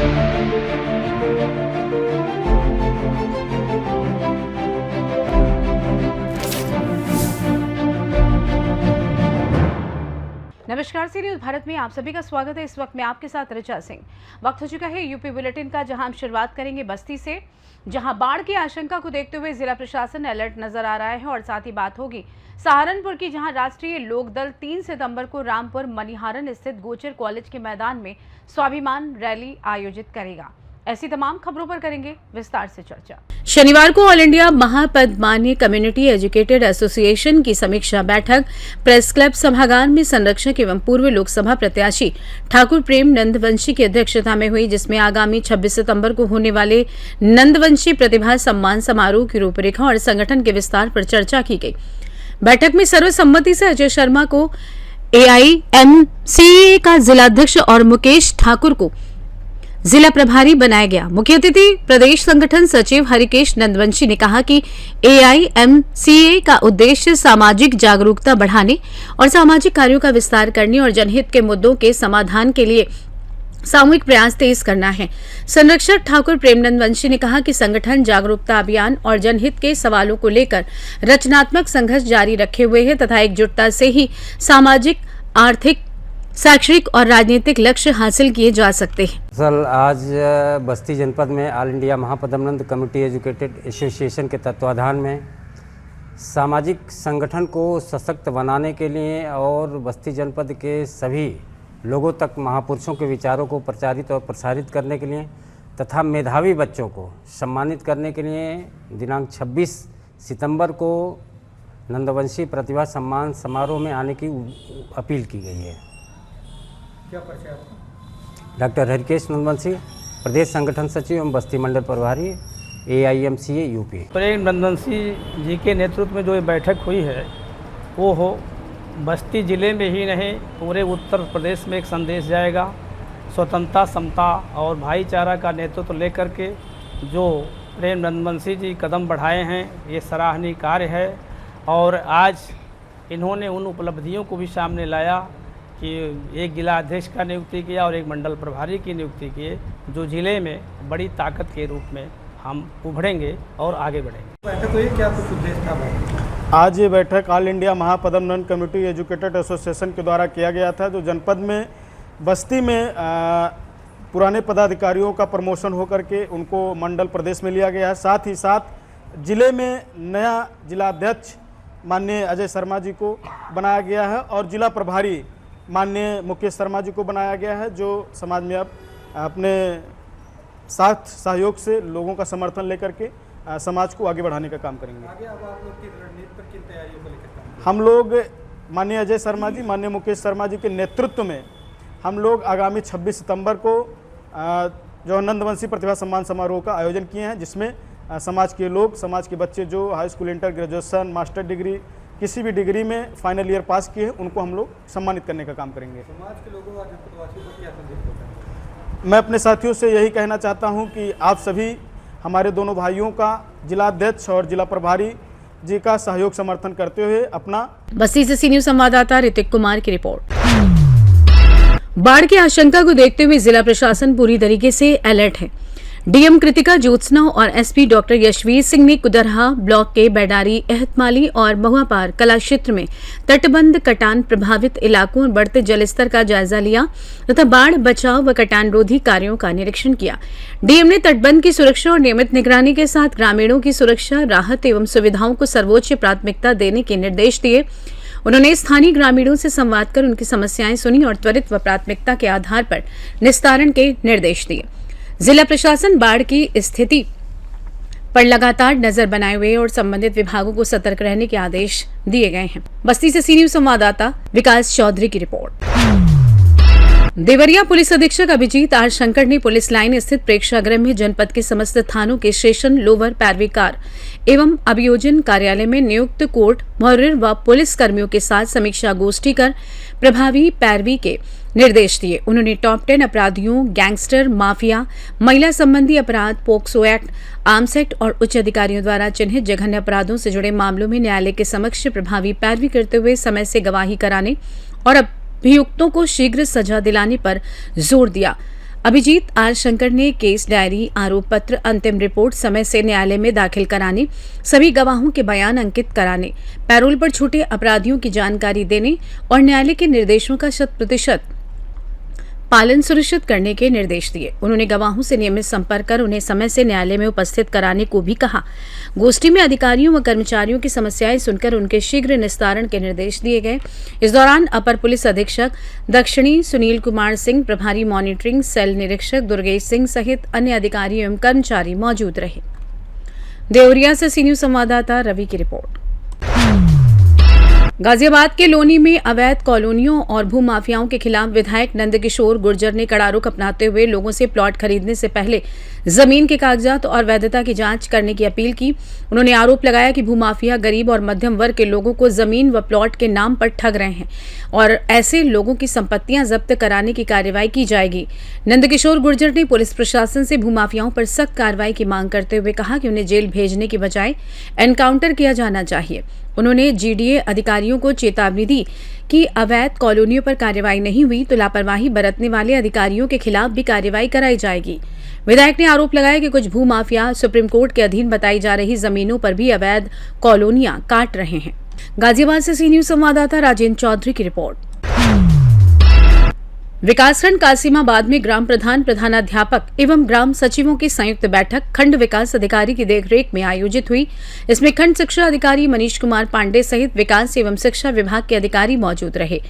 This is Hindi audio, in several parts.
नमस्कार, सी न्यूज भारत में आप सभी का स्वागत है। इस वक्त मैं आपके साथ ऋचा सिंह। वक्त हो चुका है यूपी बुलेटिन का, जहां हम शुरुआत करेंगे बस्ती से, जहां बाढ़ की आशंका को देखते हुए जिला प्रशासन अलर्ट नजर आ रहा है। और साथ ही बात होगी सहारनपुर की, जहां राष्ट्रीय लोकदल 3 सितंबर को रामपुर मनिहारन स्थित गोचर कॉलेज के मैदान में स्वाभिमान रैली आयोजित करेगा। ऐसी तमाम खबरों पर करेंगे विस्तार से चर्चा। शनिवार को ऑल इंडिया महापद्मानी कम्युनिटी एजुकेटेड एसोसिएशन की समीक्षा बैठक प्रेस क्लब सभागार में संरक्षक एवं पूर्व लोकसभा प्रत्याशी ठाकुर प्रेम नंदवंशी की अध्यक्षता में हुई, जिसमें आगामी 26 सितंबर को होने वाले नंदवंशी प्रतिभा सम्मान समारोह की रूपरेखा और संगठन के विस्तार पर चर्चा की गई। बैठक में सर्वसम्मति से अजय शर्मा को AIMCA का जिलाध्यक्ष और मुकेश ठाकुर को जिला प्रभारी बनाया गया। मुख्य अतिथि प्रदेश संगठन सचिव हरिकेश नंदवंशी ने कहा कि AIMCA का उद्देश्य सामाजिक जागरूकता बढ़ाने और सामाजिक कार्यों का विस्तार करने और जनहित के मुद्दों के समाधान के लिए सामूहिक प्रयास तेज करना है। संरक्षक ठाकुर प्रेम नंदवंशी ने कहा कि संगठन जागरूकता अभियान और जनहित के सवालों को लेकर रचनात्मक संघर्ष जारी रखे हुए है तथा एकजुटता से ही सामाजिक, आर्थिक, शैक्षणिक और राजनीतिक लक्ष्य हासिल किए जा सकते हैं। सर, आज बस्ती जनपद में all India Mahapadmananda community educated association के तत्वाधान में सामाजिक संगठन को सशक्त बनाने के लिए और बस्ती जनपद के सभी लोगों तक महापुरुषों के विचारों को प्रचारित और प्रसारित करने के लिए तथा मेधावी बच्चों को सम्मानित करने के लिए दिनांक 26 सितंबर को नंदवंशी प्रतिभा सम्मान समारोह में आने की अपील की गई है। क्या परिचय आपका? डॉक्टर हरिकेश नंदवंशी, प्रदेश संगठन सचिव एवं बस्ती मंडल प्रभारी AIMCA यूपी। प्रेम नंदवंशी जी के नेतृत्व में जो ये बैठक हुई है वो हो बस्ती जिले में ही नहीं पूरे उत्तर प्रदेश में एक संदेश जाएगा। स्वतंत्रता, समता और भाईचारा का नेतृत्व लेकर के जो प्रेम नंदवंशी जी कदम बढ़ाए हैं, ये सराहनीय कार्य है। और आज इन्होंने उन उपलब्धियों को भी सामने लाया कि एक जिला अध्यक्ष का नियुक्ति किया और एक मंडल प्रभारी की नियुक्ति किए, जो जिले में बड़ी ताकत के रूप में हम उभरेंगे और आगे बढ़ेंगे। बैठक हुई, क्या कुछ उद्देश्य था? आज ये बैठक all India Mahapadmananda community educated association के द्वारा किया गया था, जो जनपद में बस्ती में पुराने पदाधिकारियों का प्रमोशन होकर के उनको मंडल प्रदेश में लिया गया है। साथ ही साथ जिले में नया जिला अध्यक्ष माननीय अजय शर्मा जी को बनाया गया है और जिला प्रभारी माननीय मुकेश शर्मा जी को बनाया गया है, जो समाज में अब अपने साथ सहयोग से लोगों का समर्थन लेकर के समाज को आगे बढ़ाने का काम करेंगे। आगे अब आप लोग की रणनीति पर किन तैयारियों को लेकर हम लोग माननीय अजय शर्मा जी, माननीय मुकेश शर्मा जी के नेतृत्व में हम लोग आगामी 26 सितंबर को जो नंदवंशी प्रतिभा सम्मान समारोह का आयोजन किए हैं, जिसमें समाज के लोग, समाज के बच्चे जो high school, inter, graduation, master degree, किसी भी डिग्री में फाइनल ईयर पास किए हैं, उनको हम लोग सम्मानित करने का काम करेंगे। समाज के लोगों और जनपदवासियों को क्या संदेश देते हैं? मैं अपने साथियों से यही कहना चाहता हूं कि आप सभी हमारे दोनों भाइयों का, जिला अध्यक्ष और जिला प्रभारी जी का सहयोग समर्थन करते हुए अपना। बस्ती से सी न्यूज संवाददाता ऋतिक कुमार की रिपोर्ट। बाढ़ की आशंका को देखते हुए जिला प्रशासन पूरी तरीके से अलर्ट है। डीएम कृतिका ज्योत्सना और एसपी डॉक्टर यशवीर सिंह ने कुदरहा ब्लॉक के बैडारी, एहतमाली और महुआपार कला क्षेत्र में तटबंध कटान प्रभावित इलाकों और बढ़ते जलस्तर का जायजा लिया तथा बाढ़ बचाव व कटान रोधी कार्यों का निरीक्षण किया। डीएम ने तटबंध की सुरक्षा और नियमित निगरानी के साथ ग्रामीणों की सुरक्षा, राहत एवं सुविधाओं को सर्वोच्च प्राथमिकता देने के निर्देश दिए। उन्होंने स्थानीय ग्रामीणों से संवाद कर उनकी समस्याएं सुनी और त्वरित व प्राथमिकता के आधार पर निस्तारण के निर्देश दिए। जिला प्रशासन बाढ़ की स्थिति पर लगातार नजर बनाए हुए और संबंधित विभागों को सतर्क रहने के आदेश दिए गए हैं। बस्ती से सी न्यूज संवाददाता विकास चौधरी की रिपोर्ट। देवरिया पुलिस अधीक्षक अभिजीत आर शंकर ने पुलिस लाइन स्थित प्रेक्षागृह में जनपद के समस्त थानों के स्टेशन, लोअर पैरवीकार एवं अभियोजन कार्यालय में नियुक्त कोर्ट मुहर्रिर व पुलिस कर्मियों के साथ समीक्षा गोष्ठी कर प्रभावी पैरवी के निर्देश दिए। उन्होंने टॉप 10 अपराधियों, गैंगस्टर, माफिया, महिला संबंधी अपराध, पोक्सो एक्ट, आर्म्स एक्ट और उच्च अधिकारियों द्वारा चिन्हित जघन्य अपराधों से जुड़े मामलों में न्यायालय के समक्ष प्रभावी पैरवी करते हुए समय से गवाही कराने और अभियुक्तों को शीघ्र सजा दिलाने पर जोर दिया। अभिजीत आर शंकर ने केस डायरी, आरोप पत्र, अंतिम रिपोर्ट समय से न्यायालय में दाखिल कराने, सभी गवाहों के बयान अंकित कराने, पैरोल पर छूटे अपराधियों की जानकारी देने और न्यायालय के निर्देशों का 100% पालन सुनिश्चित करने के निर्देश दिए। उन्होंने गवाहों से नियमित संपर्क कर उन्हें समय से न्यायालय में उपस्थित कराने को भी कहा। गोष्ठी में अधिकारियों व कर्मचारियों की समस्याएं सुनकर उनके शीघ्र निस्तारण के निर्देश दिए गए। इस दौरान अपर पुलिस अधीक्षक दक्षिणी सुनील कुमार सिंह, प्रभारी मॉनिटरिंग सेल निरीक्षक दुर्गेश सिंह सहित अन्य अधिकारी एवं कर्मचारी मौजूद रहे। देवरिया से सी न्यूज संवाददाता रवि की रिपोर्ट। गाजियाबाद के लोनी में अवैध कॉलोनियों और भूमाफियाओं के खिलाफ विधायक नंदकिशोर गुर्जर ने कड़ा रुख अपनाते हुए लोगों से प्लॉट खरीदने से पहले जमीन के कागजात और वैधता की जांच करने की अपील की। उन्होंने आरोप लगाया कि भूमाफिया गरीब और मध्यम वर्ग के लोगों को जमीन व प्लॉट के नाम पर ठग रहे हैं और ऐसे लोगों की संपत्तियां जब्त कराने की कार्रवाई की जाएगी। नंदकिशोर गुर्जर ने पुलिस प्रशासन से भूमाफियाओं पर सख्त कार्रवाई की मांग करते हुए कहा कि उन्हें जेल भेजने की बजाय एनकाउंटर किया जाना चाहिए। उन्होंने जीडीए अधिकारियों को चेतावनी दी कि अवैध कॉलोनियों पर कार्रवाई नहीं हुई तो लापरवाही बरतने वाले अधिकारियों के खिलाफ भी कार्रवाई कराई जाएगी। विधायक ने आरोप लगाया कि कुछ भूमाफिया सुप्रीम कोर्ट के अधीन बताई जा रही जमीनों पर भी अवैध कॉलोनियां काट रहे हैं। गाजियाबाद से सी न्यूज संवाददाता राजेंद्र चौधरी की रिपोर्ट। विकासखंड कासिमाबाद में ग्राम प्रधान, प्रधानाध्यापक एवं ग्राम सचिवों की संयुक्त बैठक खंड विकास अधिकारी की देखरेख में आयोजित हुई। इसमें खंड शिक्षा अधिकारी मनीष कुमार पांडे सहित विकास एवं शिक्षा विभाग के अधिकारी मौजूद रहे।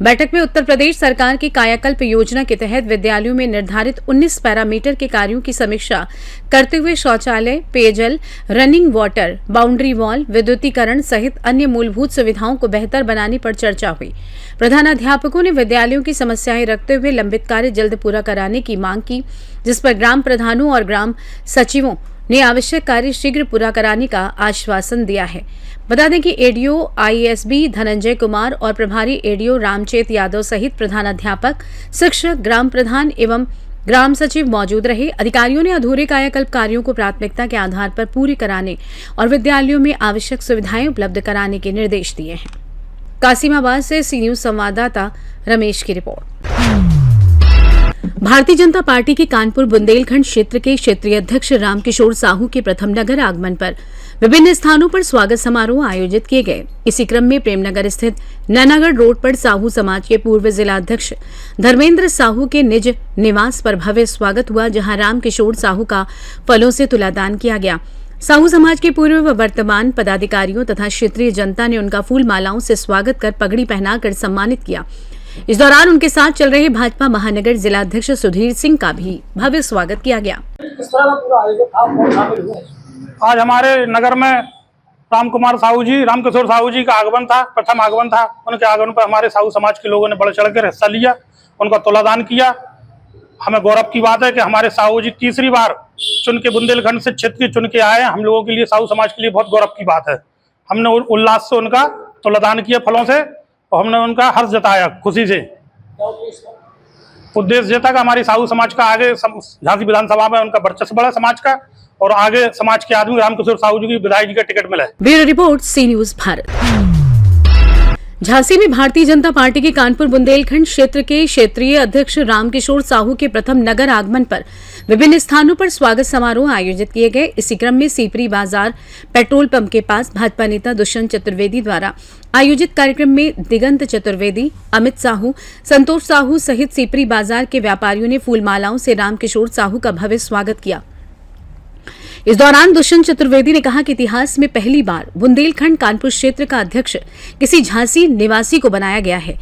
बैठक में उत्तर प्रदेश सरकार की कायाकल्प योजना के तहत विद्यालयों में निर्धारित 19 पैरामीटर के कार्यों की समीक्षा करते हुए शौचालय, पेयजल, रनिंग वाटर, बाउंड्री वॉल, विद्युतीकरण सहित अन्य मूलभूत सुविधाओं को बेहतर बनाने पर चर्चा हुई। प्रधानाध्यापकों ने विद्यालयों की समस्याएं रखते हुए लंबित कार्य जल्द पूरा कराने की मांग की, जिस पर ग्राम प्रधानों और ग्राम सचिवों ने आवश्यक कार्य शीघ्र पूरा कराने का आश्वासन दिया है। बता दें कि एडीओ आईएसबी धनंजय कुमार और प्रभारी एडीओ रामचेत यादव सहित प्रधानाध्यापक, शिक्षक, ग्राम प्रधान एवं ग्राम सचिव मौजूद रहे। अधिकारियों ने अधूरे कायाकल्प कार्यों को प्राथमिकता के आधार पर पूरे कराने और विद्यालयों में आवश्यक सुविधाएं उपलब्ध कराने के निर्देश दिए हैं। कासिमाबाद से सी न्यूज संवाददाता रमेश की रिपोर्ट। भारतीय जनता पार्टी के कानपुर बुंदेलखंड क्षेत्र के क्षेत्रीय अध्यक्ष रामकिशोर साहू के प्रथम नगर आगमन पर विभिन्न स्थानों पर स्वागत समारोह आयोजित किए गए। इसी क्रम में प्रेमनगर स्थित नैनागढ़ रोड पर साहू समाज के पूर्व जिला अध्यक्ष धर्मेंद्र साहू के निज निवास पर भव्य स्वागत हुआ, जहां रामकिशोर साहू का फलों से तुलादान किया गया। साहू समाज के पूर्व व वर्तमान पदाधिकारियों तथा क्षेत्रीय जनता ने उनका फूल मालाओं से स्वागत कर पगड़ी पहनाकर सम्मानित किया। इस दौरान उनके साथ चल रहे भाजपा महानगर जिला अध्यक्ष सुधीर सिंह का भी भव्य स्वागत किया गया। आज हमारे नगर में रामकिशोर साहू जी का आगमन था, प्रथम आगमन था। उनके आगमन पर हमारे साहू समाज के लोगों ने बढ़ चढ़कर हिस्सा लिया, उनका तुलादान किया। हमें गौरव की बात है कि हमारे साहू जी तीसरी बार चुन के बुंदेलखंड से क्षेत्र के चुन के आए। हम लोगों के लिए, साहू समाज के लिए बहुत गौरव की बात है। हमने उल्लास से उनका तुलादान किया फलों से और हमने उनका हर्ष जताया खुशी से। उद्देश्य ये था कि हमारी साहू समाज का आगे झांसी विधानसभा में उनका वर्चस्व बढ़ा समाज का, और आगे समाज के आदमी रामकिशोर साहू जी की विधायक जी का टिकट मिला। ब्यूरो रिपोर्ट, सी न्यूज भारत। झांसी में भारतीय जनता पार्टी के कानपुर बुंदेलखंड क्षेत्र के क्षेत्रीय अध्यक्ष रामकिशोर साहू के प्रथम नगर आगमन पर विभिन्न स्थानों पर स्वागत समारोह आयोजित किए गए। इसी क्रम में सीपरी बाजार पेट्रोल पंप के पास भाजपा नेता दुष्यंत चतुर्वेदी द्वारा आयोजित कार्यक्रम में दिगंत चतुर्वेदी, अमित साहू, संतोष साहू सहित सीपरी बाजार के व्यापारियों ने फूल मालाओं से रामकिशोर साहू का भव्य स्वागत किया। इस दौरान दुष्यंत चतुर्वेदी ने कहा कि इतिहास में पहली बार बुंदेलखंड कानपुर क्षेत्र का अध्यक्ष किसी झांसी निवासी को बनाया गया है,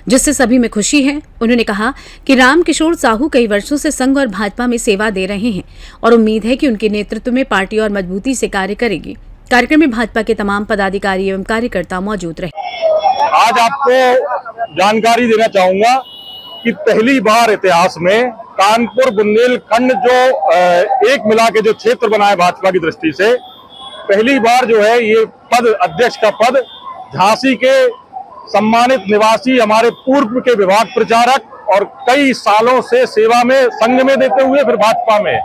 जिससे सभी में खुशी है। उन्होंने कहा कि रामकिशोर साहू कई वर्षों से संघ और भाजपा में सेवा दे रहे हैं और उम्मीद है कि उनके नेतृत्व में पार्टी और मजबूती से कार्य करेगी। कार्यक्रम में भाजपा के तमाम पदाधिकारी एवं कार्यकर्ता मौजूद रहे। आज आपको जानकारी देना चाहूंगा कि पहली बार इतिहास में कानपुर बुंदेलखंड जो एक मिला के जो क्षेत्र बना है भाजपा की दृष्टि से, पहली बार जो है ये पद, अध्यक्ष का पद, झांसी के सम्मानित निवासी, हमारे पूर्व के विभाग प्रचारक और कई सालों से सेवा में संघ में देते हुए फिर भाजपा में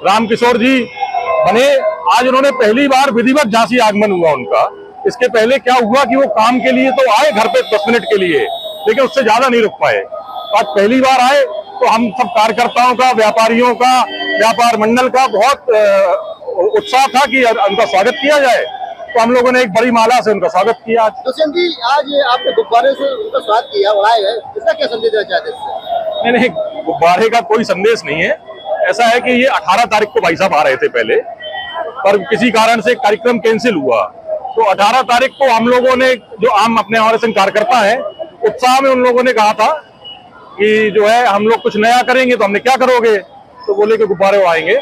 रामकिशोर जी बने। आज उन्होंने पहली बार विधिवत झांसी आगमन हुआ उनका। इसके पहले क्या हुआ कि वो काम के लिए तो आए घर पे 10 मिनट के लिए, लेकिन उससे ज्यादा नहीं रुक पाए। आज पहली बार आए तो हम सब कार्यकर्ताओं का, व्यापारियों का, व्यापार मंडल का बहुत उत्साह था कि उनका स्वागत किया जाए। तो हम लोगों ने एक बड़ी माला से उनका स्वागत किया। दुष्यंत जी, आज आपने गुब्बारे से उनका स्वागत किया, उड़ाए गए, इसका क्या संदेश देना चाहते हैं? नहीं, गुब्बारे का कोई संदेश नहीं है। ऐसा है कि ये 18 तारीख को भाई साहब आ रहे थे पहले, पर किसी कारण से कार्यक्रम कैंसिल हुआ। तो 18 तारीख को हम लोगों ने, जो आम अपने हमारे संग कार्यकर्ता है, उत्साह में उन लोगों ने कहा था कि जो है हम लोग कुछ नया करेंगे। तो हमने क्या करोगे, तो बोले कि गुब्बारे उड़ाएंगे।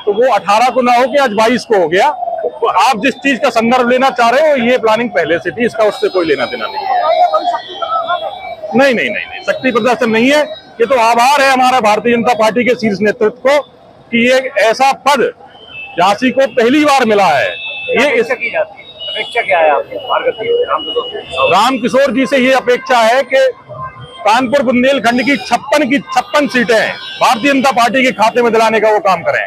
तो वो 18 को ना हो के आज 22 को हो गया। तो आप जिस चीज का संदर्भ लेना चाह रहे हो, ये प्लानिंग पहले से थी, इसका उससे कोई लेना देना नहीं है। नहीं, शक्ति प्रदर्शन नहीं है। ये तो आभार है हमारा भारतीय जनता पार्टी के शीर्ष नेतृत्व को कि ये ऐसा पद झांसी को पहली बार मिला है। ये अपेक्षा की जाती है, अपेक्षा क्या है आपकी? राम किशोर जी से ये अपेक्षा है कि कानपुर बुंदेलखंड की 56 सीटें भारतीय जनता पार्टी के खाते में दिलाने का वो काम करें।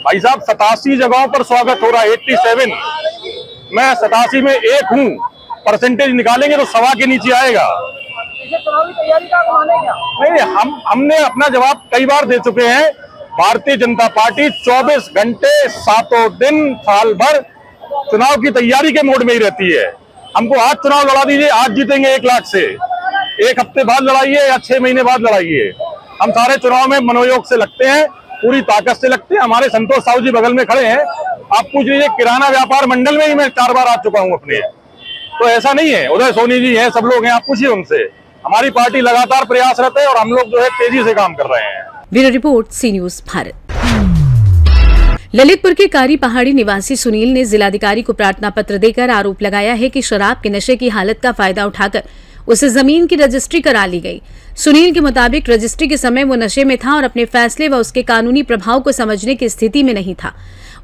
भाई साहब 87 जगहों पर स्वागत हो रहा है, 87। मैं 87 में एक हूँ। परसेंटेज निकालेंगे तो 1.25 के नीचे आएगा। नहीं, हमने अपना जवाब कई बार दे चुके हैं। भारतीय जनता पार्टी 24 घंटे 7 दिन साल भर चुनाव की तैयारी के मोड में ही रहती है। हमको आज चुनाव लड़ा दीजिए, आज जीतेंगे 1 लाख से। 1 हफ्ते बाद लड़ाइए या 6 महीने बाद लड़ाइए, हम सारे चुनाव में मनोयोग से लगते हैं, पूरी ताकत से लगते हैं। हमारे संतोष साहू जी बगल में खड़े हैं, आप पूछ लीजिए, किराना व्यापार मंडल में ही मैं 4 बार आ चुका हूं अपने। तो ऐसा नहीं है, उदय सोनी जी हैं, सब लोग हैं, आप पूछिए उनसे। हमारी पार्टी लगातार प्रयासरत है और हम लोग जो है तेजी से काम कर रहे हैं। ब्यूरो रिपोर्ट, सी न्यूज भारत। ललितपुर के कारी पहाड़ी निवासी सुनील ने जिलाधिकारी को प्रार्थना पत्र देकर आरोप लगाया है कि शराब के नशे की हालत का फायदा उठाकर उसे जमीन की रजिस्ट्री करा ली गई। सुनील के मुताबिक रजिस्ट्री के समय वो नशे में था और अपने फैसले व उसके कानूनी प्रभाव को समझने की स्थिति में नहीं था।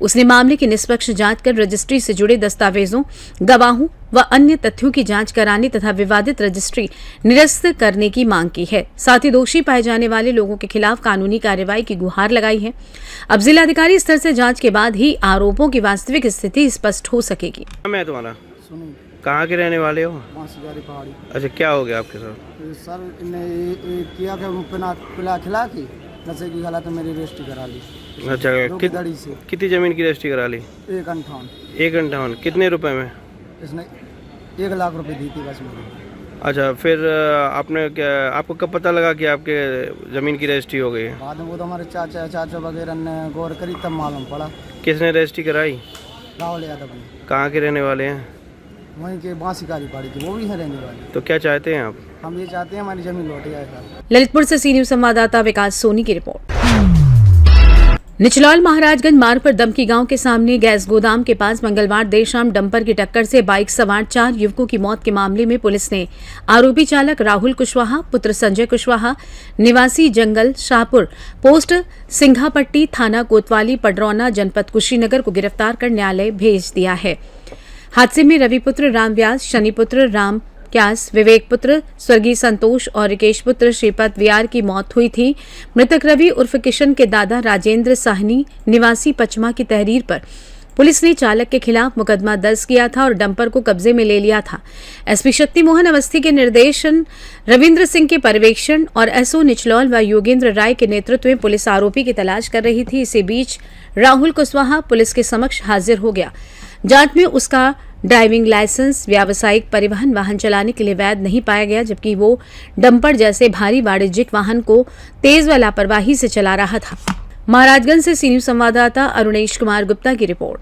उसने मामले की निष्पक्ष जांच कर रजिस्ट्री से जुड़े दस्तावेजों, गवाहों व अन्य तथ्यों की जांच कराने तथा विवादित रजिस्ट्री निरस्त करने की मांग की है। साथ ही दोषी पाए जाने वाले लोगों के खिलाफ कानूनी कार्रवाई की गुहार लगाई है। अब जिलाधिकारी स्तर से जांच के बाद ही आरोपों की वास्तविक स्थिति स्पष्ट हो सकेगी। मैं तुम्हारा कहाँ के रहने वाले हो? मासीगारी पहाड़ी। अच्छा, क्या हो गया आपके साथ? सर ने किया क्या, पिला खिला के नशे की हालत में मेरी रजिस्ट्री करा ली। अच्छा, कितनी जमीन की रजिस्ट्री करा ली? 1.58। कितने रुपए में? इसने 1 लाख रुपए दी थी बस मुझे। अच्छा, फिर आपने क्या, आपको कब पता लगा कि आपके जमीन की रजिस्ट्री हो गई है? बाद में वो तो हमारे चाचा वगैरह ने गौर करी, तब मालूम पड़ा। किसने रजिस्ट्री कराई? राहुल यादव ने। कहाँ के रहने वाले हैं? वहीं के बांसीकारी पहाड़ी के, वो भी है रहने वाले। तो क्या चाहते हैं आप? हम ये चाहते हैं हमारी जमीन लौट जाए। ललितपुर से सी न्यूज संवाददाता विकास सोनी की रिपोर्ट। निचलौल महाराजगंज मार्ग पर दमकी गांव के सामने गैस गोदाम के पास मंगलवार देर शाम डंपर की टक्कर से बाइक सवार 4 युवकों की मौत के मामले में पुलिस ने आरोपी चालक राहुल कुशवाहा पुत्र संजय कुशवाहा निवासी जंगल शाहपुर पोस्ट सिंघापट्टी थाना कोतवाली पडरौना जनपद कुशीनगर को गिरफ्तार कर न्यायालय भेज दिया है। हादसे में रविपुत्र राम व्यास, शनिपुत्र राम क्यास, विवेक पुत्र स्वर्गीय संतोष और रिकेश पुत्र श्रीपद वियार की मौत हुई थी। मृतक रवि उर्फ किशन के दादा राजेंद्र साहनी निवासी पचमा की तहरीर पर पुलिस ने चालक के खिलाफ मुकदमा दर्ज किया था और डंपर को कब्जे में ले लिया था। एसपी शक्ति मोहन अवस्थी के निर्देशन, रविंद्र सिंह के पर्यवेक्षण और एसओ निचलौल व योगेंद्र राय के नेतृत्व में पुलिस आरोपी की तलाश कर रही थी। इसी बीच राहुल कुशवाहा पुलिस के समक्ष हाजिर हो गया। जांच में उसका ड्राइविंग लाइसेंस व्यावसायिक परिवहन वाहन चलाने के लिए वैध नहीं पाया गया, जबकि वो डंपर जैसे भारी वाणिज्यिक वाहन को तेज व लापरवाही से चला रहा था। महाराजगंज से सी न्यूज संवाददाता अरुणेश कुमार गुप्ता की रिपोर्ट।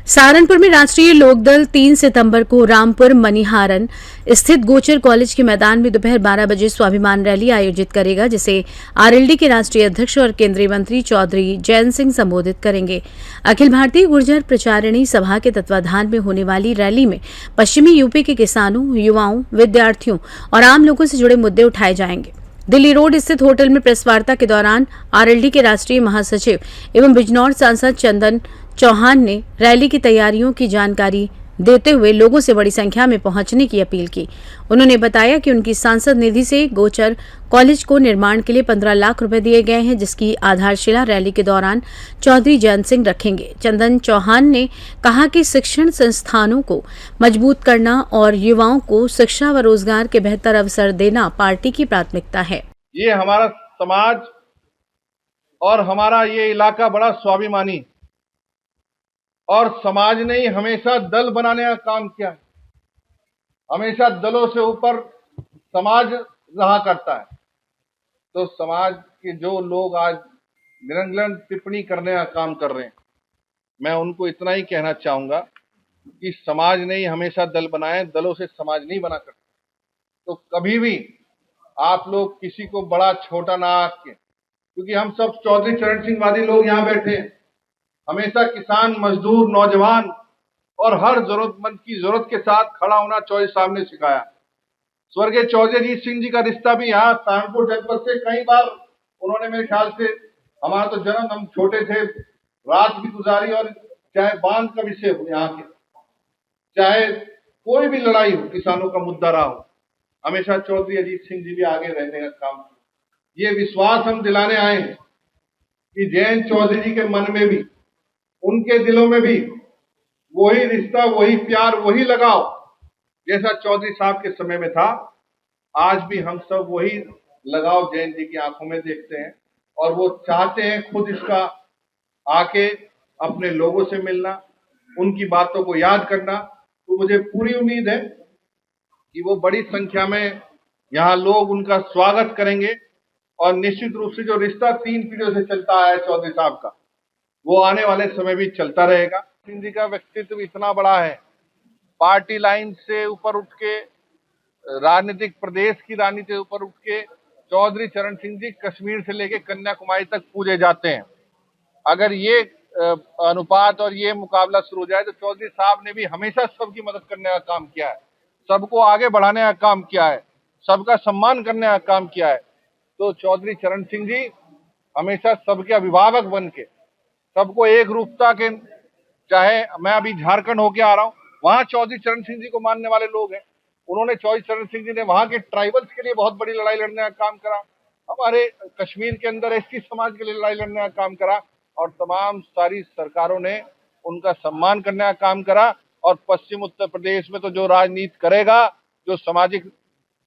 सहारनपुर में राष्ट्रीय लोकदल 3 सितंबर को रामपुर मनिहारन स्थित गोचर कॉलेज के मैदान में दोपहर 12 बजे स्वाभिमान रैली आयोजित करेगा, जिसे आरएलडी के राष्ट्रीय अध्यक्ष और केंद्रीय मंत्री चौधरी जयंत सिंह संबोधित करेंगे। अखिल भारतीय गुर्जर प्रचारिणी सभा के तत्वाधान में होने वाली रैली में पश्चिमी यूपी के किसानों, युवाओं, विद्यार्थियों और आम लोगों से जुड़े मुद्दे उठाए जाएंगे। दिल्ली रोड स्थित होटल में प्रेस वार्ता के दौरान आरएलडी के राष्ट्रीय महासचिव एवं बिजनौर सांसद चंदन चौहान ने रैली की तैयारियों की जानकारी देते हुए लोगों से बड़ी संख्या में पहुंचने की अपील की। उन्होंने बताया कि उनकी सांसद निधि से गोचर कॉलेज को निर्माण के लिए 15 लाख रुपए दिए गए हैं, जिसकी आधारशिला रैली के दौरान चौधरी जयंत सिंह रखेंगे। चंदन चौहान ने कहा कि शिक्षण संस्थानों को मजबूत करना और युवाओं को शिक्षा व रोजगार के बेहतर अवसर देना पार्टी की प्राथमिकता है। ये हमारा समाज और हमारा ये इलाका बड़ा स्वाभिमानी और समाज ने ही हमेशा दल बनाने का काम किया है। हमेशा दलों से ऊपर समाज रहा करता है। तो समाज के जो लोग आज निरंतर टिप्पणी करने का काम कर रहे हैं, मैं उनको इतना ही कहना चाहूंगा कि समाज ने ही हमेशा दल बनाए, दलों से समाज नहीं बना करता। तो कभी भी आप लोग किसी को बड़ा छोटा ना आंके, क्योंकि हम सब चौधरी चरण सिंह वादी लोग यहाँ बैठे हैं। हमेशा किसान, मजदूर, नौजवान और हर जरूरतमंद की जरूरत के साथ खड़ा होना चौधरी साहब ने सिखाया। स्वर्गीय चौधरी अजीत सिंह जी का रिश्ता भी यहाँ कानपुर जनपद से कई बार उन्होंने, मेरे ख्याल से हमारा तो जन्म, हम छोटे थे, रात भी गुजारी, और चाहे बांध का विषय हो यहाँ के, चाहे कोई भी लड़ाई हो, किसानों का मुद्दा रहा हो, हमेशा चौधरी अजीत सिंह जी भी आगे रहने का काम किया। ये विश्वास हम दिलाने आए हैं कि जयंत चौधरी जी के मन में भी, उनके दिलों में भी वही रिश्ता, वही प्यार, वही लगाव जैसा चौधरी साहब के समय में था, आज भी हम सब वही लगाव जयंत जी की आंखों में देखते हैं। और वो चाहते हैं खुद इसका आके अपने लोगों से मिलना, उनकी बातों को याद करना। तो मुझे पूरी उम्मीद है कि वो बड़ी संख्या में यहाँ लोग उनका स्वागत करेंगे और निश्चित रूप से जो रिश्ता 3 पीढ़ियों से चलता आया है चौधरी साहब का, वो आने वाले समय भी चलता रहेगा। सिंह जी का व्यक्तित्व इतना बड़ा है, पार्टी लाइन से ऊपर उठ के, राजनीतिक प्रदेश की राजनीति से ऊपर उठ के चौधरी चरण सिंह जी कश्मीर से लेके कन्याकुमारी तक पूजे जाते हैं। अगर ये अनुपात और ये मुकाबला शुरू हो जाए तो चौधरी साहब ने भी हमेशा सबकी मदद करने का काम किया है, सबको आगे बढ़ाने का काम किया है, सबका सम्मान करने का काम किया है। तो चौधरी चरण सिंह जी हमेशा सबके अभिभावक बन के, सबको एक रूपता के, चाहे मैं अभी झारखंड होके आ रहा हूँ, वहां चौधरी चरण सिंह जी को मानने वाले लोग हैं। उन्होंने, चौधरी चरण सिंह जी ने वहां के ट्राइबल्स के लिए बहुत बड़ी लड़ाई लड़ने का काम करा, हमारे कश्मीर के अंदर एसटी समाज के लिए लड़ाई लड़ने का काम करा, और तमाम सारी सरकारों ने उनका सम्मान करने का काम करा। और पश्चिम उत्तर प्रदेश में तो जो राजनीति करेगा, जो सामाजिक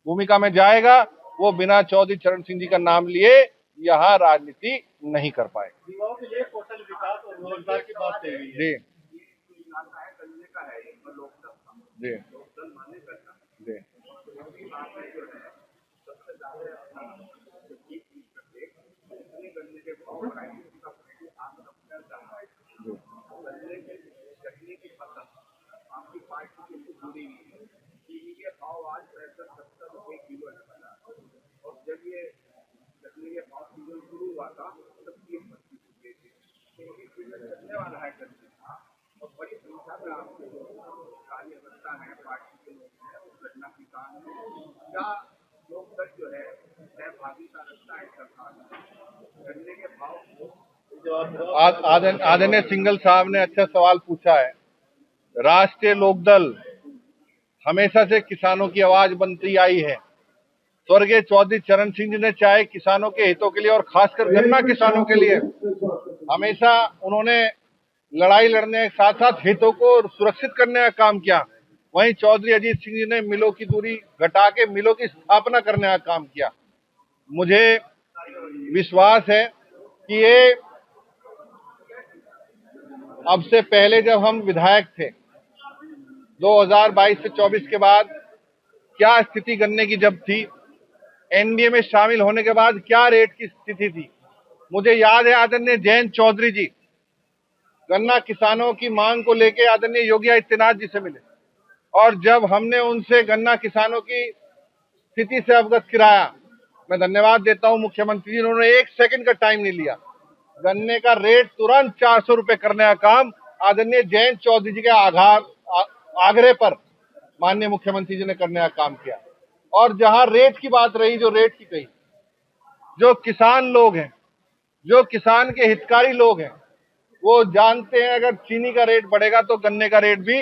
भूमिका में जाएगा, वो बिना चौधरी चरण सिंह जी का नाम लिए यहाँ राजनीति नहीं कर पाए। युवाओं के लिए कौशल विकास और रोजगार की बात कही गई है। जी जी जी आदरणीय सिंघल साहब ने अच्छा सवाल पूछा है। राष्ट्रीय लोकदल हमेशा से किसानों की आवाज बनती आई है। स्वर्गीय चौधरी चरण सिंह जी ने चाहे किसानों के हितों के लिए और खासकर गन्ना किसानों के लिए हमेशा उन्होंने लड़ाई लड़ने के साथ साथ हितों को सुरक्षित करने का काम किया। वहीं चौधरी अजीत सिंह जी ने मिलों की दूरी घटा के मिलों की स्थापना करने का काम किया। मुझे विश्वास है कि ये अब से पहले जब हम विधायक थे 2022 से 24 के बाद क्या स्थिति गन्ने की जब थी, एनडीए में शामिल होने के बाद क्या रेट की स्थिति थी, मुझे याद है आदरणीय जयंत चौधरी जी गन्ना किसानों की मांग को लेकर आदरणीय योगी आदित्यनाथ जी से मिले, और जब हमने उनसे गन्ना किसानों की स्थिति से अवगत कराया, मैं धन्यवाद देता हूं मुख्यमंत्री जी, उन्होंने 1 सेकंड का टाइम नहीं लिया। गन्ने का रेट तुरंत 400 रुपए करने का काम आदरणीय जयंत चौधरी जी के आग्रह पर माननीय मुख्यमंत्री जी ने करने का काम किया। और जहां रेट की बात रही, जो रेट की कही, जो किसान लोग हैं, जो किसान के हितकारी लोग हैं, वो जानते हैं अगर चीनी का रेट बढ़ेगा तो गन्ने का रेट भी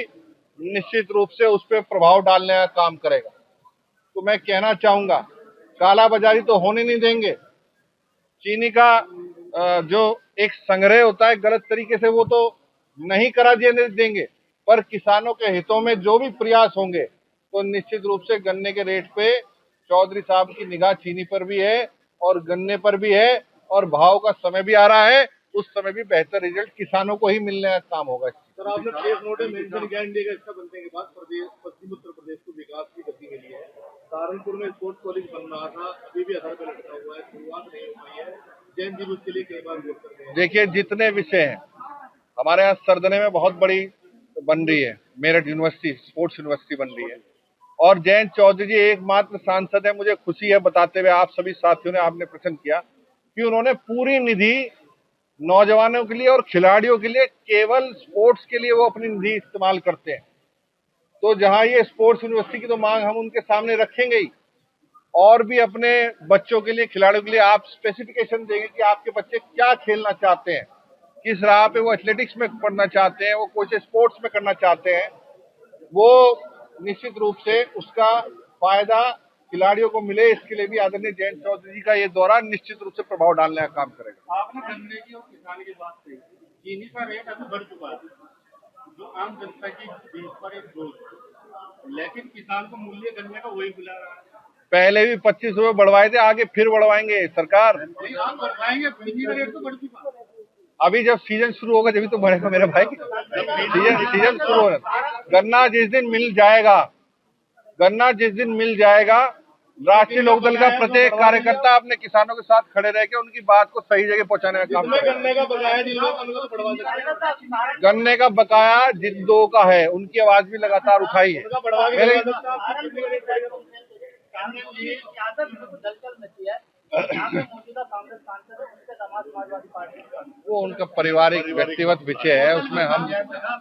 निश्चित रूप से उस पर प्रभाव डालने का काम करेगा। तो मैं कहना चाहूंगा, काला बाजारी तो होने नहीं देंगे। चीनी का जो एक संग्रह होता है गलत तरीके से, वो तो नहीं करा देंगे, पर किसानों के हितों में जो भी प्रयास होंगे तो निश्चित रूप से गन्ने के रेट पे चौधरी साहब की निगाह चीनी पर भी है और गन्ने पर भी है, और भाव का समय भी आ रहा है, उस समय भी बेहतर रिजल्ट किसानों को ही मिलने का काम होगा। सर, आपने प्रेस नोट में मेंशन किया, इंडिया का हिस्सा बनने के बाद प्रदेश पश्चिम उत्तर प्रदेश को विकास की गति मिली है। सहारनपुर में स्पोर्ट्स कॉलेज बन रहा था, अभी भी आधार पर लटका हुआ है, शुरुआत नहीं हो पाई है। जैन जी उसके लिए कई बार वोट करते हैं। देखिए, जितने विषय हैं हमारे यहाँ सरदने में बहुत बड़ी बन रही है, मेरठ यूनिवर्सिटी स्पोर्ट्स यूनिवर्सिटी बन रही है, और जयंत चौधरी जी एकमात्र सांसद है। मुझे खुशी है बताते हुए आप सभी साथियों ने, आपने प्रश्न किया कि उन्होंने पूरी निधि नौजवानों के लिए और खिलाड़ियों के लिए, केवल स्पोर्ट्स के लिए वो अपनी निधि इस्तेमाल करते हैं। तो जहां ये स्पोर्ट्स यूनिवर्सिटी की तो मांग हम उनके सामने रखेंगे ही, और भी अपने बच्चों के लिए, खिलाड़ियों के लिए आप स्पेसिफिकेशन देंगे कि आपके बच्चे क्या खेलना चाहते हैं, किस राह पे वो एथलेटिक्स में पढ़ना चाहते हैं, वो कोई से स्पोर्ट्स में करना चाहते हैं। वो निश्चित रूप से उसका फायदा खिलाड़ियों को मिले, इसके लिए भी आदरणीय जयंत चौधरी जी का ये दौरा निश्चित रूप से प्रभाव डालने का काम करेगा। आपने गन्ने की और किसान की बात कही, चीनी का रेट अभी बढ़ चुका है, जो आम जनता की बेस पर एक बोझ, लेकिन किसान को मूल्य गन्ने का वही मिला रहा है। पहले भी 25 रुपए बढ़वाए थे, आगे फिर बढ़वाएंगे सरकार। नहीं, आप बढ़वाएंगे, चीनी का रेट तो बढ़ चुका है। अभी जब सीजन शुरू होगा जब तो बढ़ेगा मेरे भाई। सीजन शुरू होगा, गन्ना जिस दिन मिल जाएगा, राष्ट्रीय लोकदल का प्रत्येक कार्यकर्ता अपने किसानों के साथ खड़े रह के उनकी बात को सही जगह पहुंचाने का काम करेगा। गन्ने का बकाया जिन लोगों को बढ़वा देते, गन्ने का बकाया जिन लोगों का है उनकी आवाज भी लगातार उठाई है। वो उनका पारिवारिक व्यक्तिगत विषय है, उसमें हम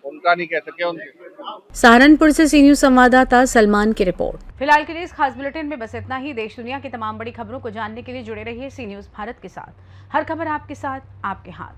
उनका नहीं कह सके। उनके सहारनपुर से सी न्यूज संवाददाता सलमान की रिपोर्ट। फिलहाल के लिए इस खास बुलेटिन में बस इतना ही। देश दुनिया की तमाम बड़ी खबरों को जानने के लिए जुड़े रहिए सी न्यूज भारत के साथ। हर खबर आपके साथ, आपके हाथ।